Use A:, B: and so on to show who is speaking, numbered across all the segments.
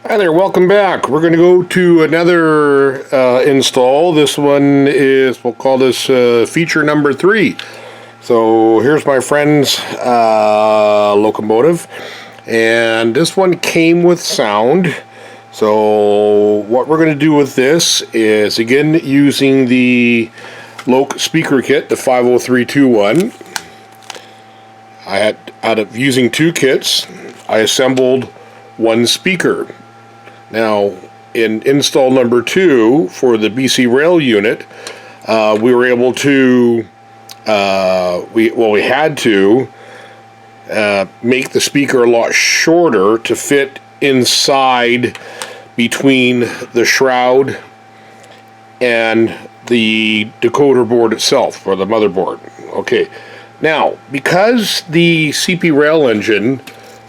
A: Hi there, welcome back. We're going to go to another install. This one is, we'll call this feature number 3. So here's my friend's locomotive, and this one came with sound. So what we're going to do with this is, again, using the Loc speaker kit, the 50321. Out of using 2 kits, I assembled 1 speaker. Now, in install number 2 for the BC Rail unit, we were able to, we had to make the speaker a lot shorter to fit inside between the shroud and the decoder board itself, or the motherboard. Okay, now, because the CP Rail engine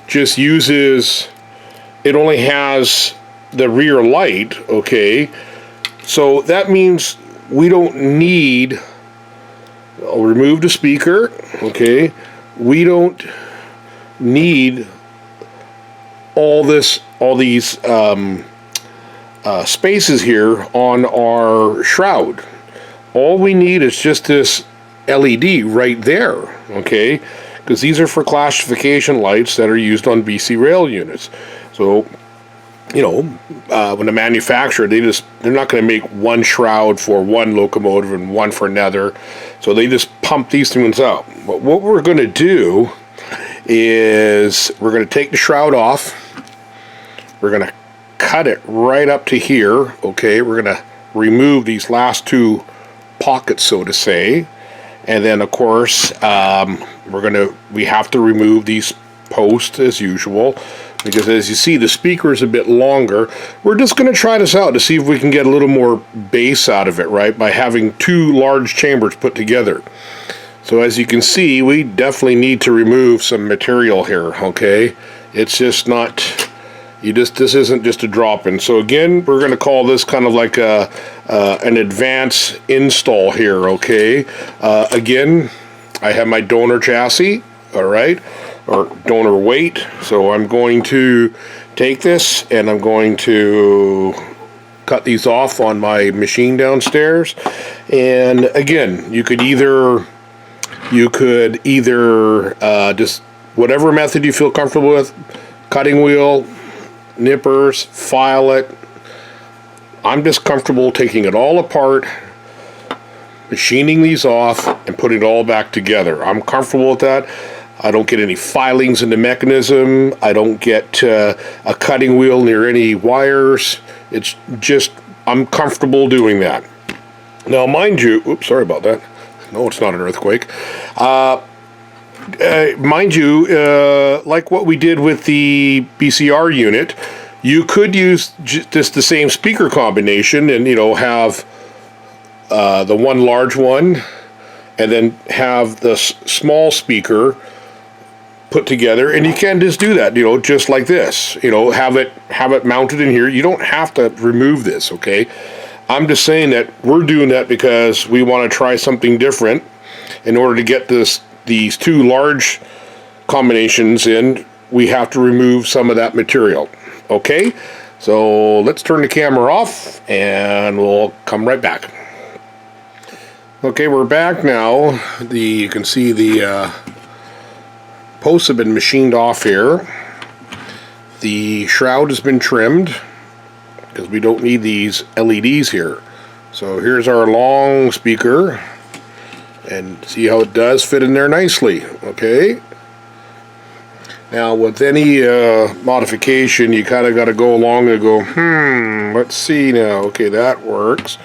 A: just uses, it only has the rear light, okay, so that means we don't need, I'll remove the speaker, okay, we don't need all these spaces here on our shroud. All we need is just this LED right there, okay, because these are for classification lights that are used on BC Rail units. So, you know, when a manufacturer, they're not going to make one shroud for one locomotive and one for another, so they just pump these things out. But what we're going to do is we're going to take the shroud off. We're going to cut it right up to here. Okay, we're going to remove these last 2 pockets, so to say, and then of course we have to remove these posts as usual, because as you see, the speaker is a bit longer. We're just going to try this out to see if we can get a little more bass out of it, right, by having 2 large chambers put together. So as you can see, we definitely need to remove some material here, okay? It's just not, this isn't just a drop-in. So again, we're going to call this kind of like an advanced install here, okay? Again, I have my donor chassis, all right, or donor weight. So I'm going to take this and I'm going to cut these off on my machine downstairs. And again, you could either just whatever method you feel comfortable with, cutting wheel, nippers, file it. I'm just comfortable taking it all apart, machining these off, and putting it all back together. I'm comfortable with that. I don't get any filings in the mechanism. I don't get a cutting wheel near any wires. It's just, I'm comfortable doing that. Now, mind you, oops, sorry about that. No, it's not an earthquake. Mind you, like what we did with the BCR unit, you could use just the same speaker combination and, you know, have the one large one and then have the small speaker put together, and you can just do that, you know, just like this, you know, have it mounted in here. You don't have to remove this, okay? I'm just saying that we're doing that because we want to try something different. In order to get these 2 large combinations in, we have to remove some of that material, okay? So let's turn the camera off and we'll come right back. Okay, we're back now. You can see the posts have been machined off here. The shroud has been trimmed because we don't need these LEDs here. So here's our long speaker, and see how it does fit in there nicely, okay? Now with any modification, you kind of got to go along and go, let's see now, okay, that works.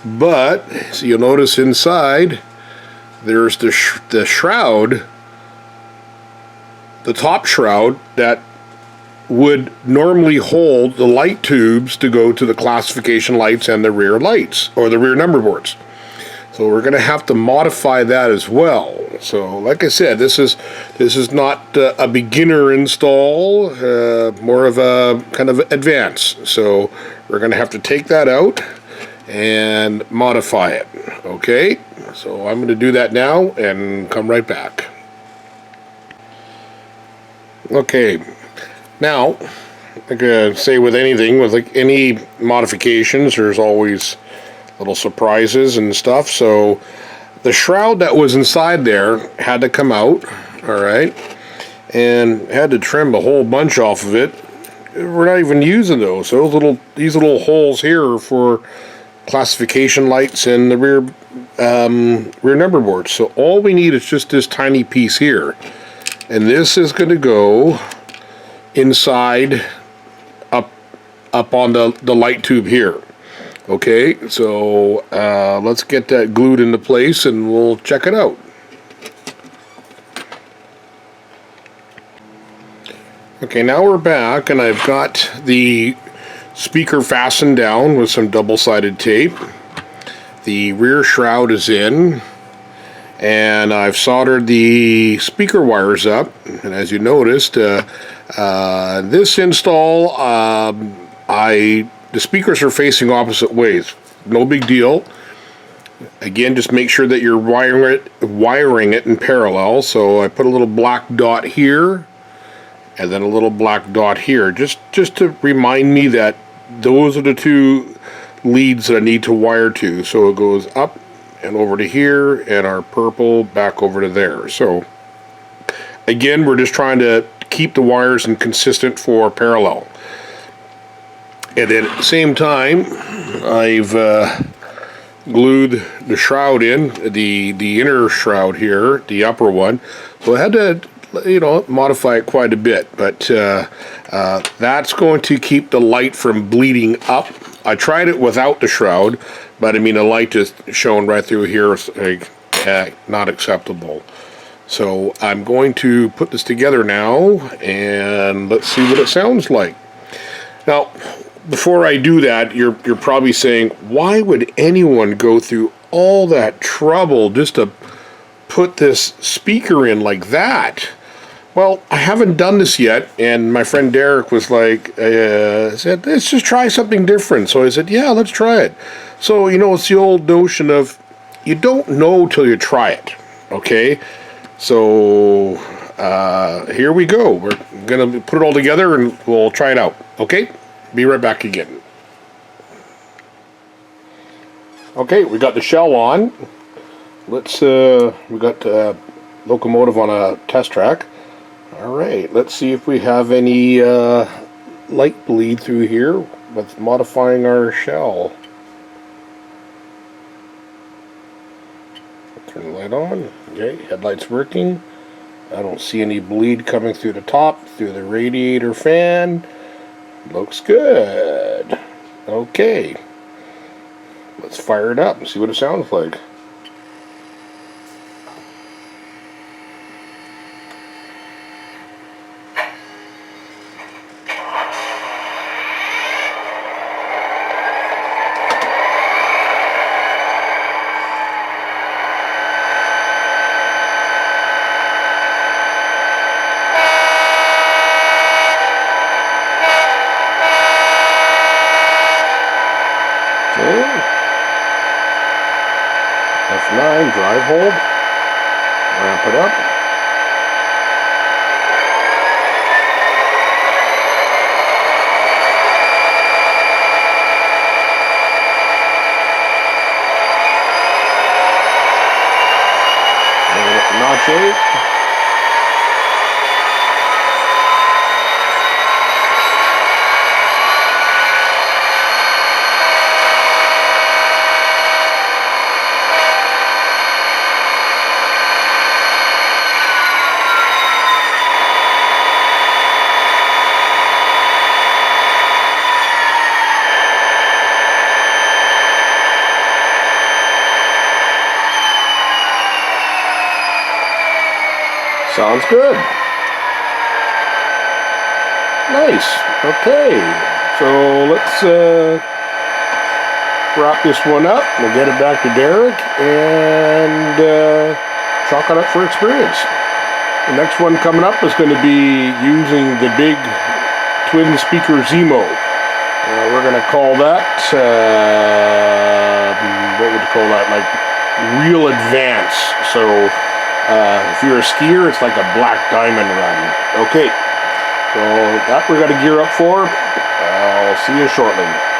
A: But, so you'll notice inside, there's the shroud, the top shroud that would normally hold the light tubes to go to the classification lights and the rear lights, or the rear number boards. So we're going to have to modify that as well. So like I said, this is not a beginner install, more of a kind of advanced. So we're going to have to take that out and modify it. Okay, so I'm going to do that now and come right back. Okay, now like I say with anything, with like any modifications, there's always little surprises and stuff. So the shroud that was inside there had to come out, all right, and had to trim a whole bunch off of it. We're not even using those. These little holes here are for classification lights and the rear number board. So all we need is just this tiny piece here, and this is going to go inside up on the light tube here. Okay, so let's get that glued into place and we'll check it out. Okay, now we're back and I've got the speaker fastened down with some double-sided tape. The rear shroud is in, and I've soldered the speaker wires up. And as you noticed, this install, the speakers are facing opposite ways. No big deal. Again, just make sure that you're wiring it in parallel. So I put a little black dot here, and then a little black dot here, just to remind me that those are the two leads that I need to wire to. So it goes up and over to here, and our purple back over to there. So again, we're just trying to keep the wires consistent for parallel. And then at the same time, I've glued the shroud in, the inner shroud here, the upper one. So I had to, modify it quite a bit, but that's going to keep the light from bleeding up. I tried it without the shroud, but I mean the light just shone right through here, like, not acceptable. So I'm going to put this together now, and let's see what it sounds like. Now, before I do that, you're probably saying, why would anyone go through all that trouble just to put this speaker in like that? Well, I haven't done this yet, and my friend Derek was like, said, let's just try something different. So I said, yeah, let's try it. So, it's the old notion of you don't know till you try it, okay? So here we go. We're going to put it all together, and we'll try it out, okay? Be right back again. Okay, we got the shell on. We got the locomotive on a test track. All right, let's see if we have any light bleed through here with modifying our shell. Turn the light on. Okay, headlight's working. I don't see any bleed coming through the top, through the radiator fan. Looks good. Okay, let's fire it up and see what it sounds like. F9, drive hold, ramp it up. Notch 8. Sounds good. Nice. Okay. So let's wrap this one up. We'll get it back to Derek and chalk it up for experience. The next one coming up is going to be using the big twin speaker Zemo. We're going to call that, what would you call that? Like real advance. So if you're a skier, it's like a black diamond run. Okay, So that we got to gear up for. I'll see you shortly.